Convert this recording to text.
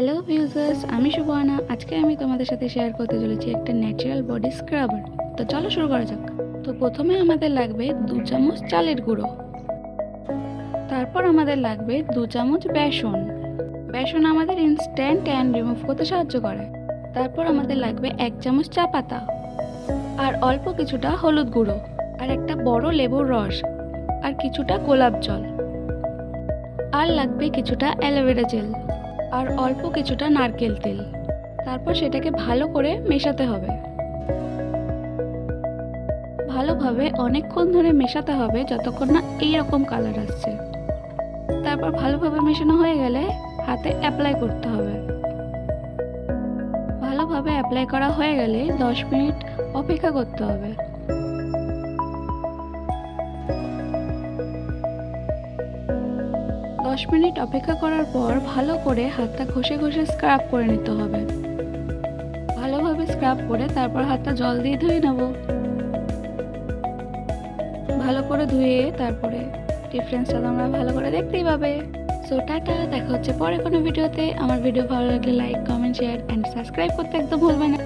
Hello ভিউজার্স, আমি শুভনা। আজকে আমি তোমাদের সাথে শেয়ার করতে চলেছি একটা ন্যাচারাল বডি স্ক্রাবার। তো চলো শুরু করা যাক। তো প্রথমে আমাদের লাগবে 2 চামচ চালের গুঁড়ো। তারপর আমাদের লাগবে 2 চামচ বেসন। বেসন আমাদের ইনস্ট্যান্ট ট্যান রিমুভ করতে সাহায্য করে। তারপর আমাদের লাগবে 1 চামচ চা পাতা আর অল্প কিছুটা হলুদ গুঁড়ো আর একটা বড় লেবুর রস আর কিছুটা গোলাপ জল। আর লাগবে কিছুটা অ্যালোভেরা জেল আর অল্প কিছুটা নারকেল তেল। তারপর সেটাকে ভালো করে মেশাতে হবে। ভালোভাবে অনেকক্ষণ ধরে মেশাতে হবে যতক্ষণ না এইরকম কালার আসছে। তারপর ভালোভাবে মেশানো হয়ে গেলে হাতে অ্যাপ্লাই করতে হবে। ভালোভাবে অ্যাপ্লাই করা হয়ে গেলে 10 মিনিট অপেক্ষা করতে হবে। 10 মিনিট অপেক্ষা করার পর ভালো করে হাতটা ঘষে ঘষে স্ক্রাব করে নিতে হবে। ভালোভাবে স্ক্রাব করে তারপর হাতটা জল দিয়ে ধুয়ে নেব। ভালো করে ধুয়ে তারপরে ডিফারেন্সটা তোমরা ভালো করে দেখতেই পাবে। সো টাটা, দেখা হচ্ছে পরে কোনো ভিডিওতে। আমার ভিডিও ভালো লাগলে like, comment, share and subscribe করতে একদম ভুলবে না।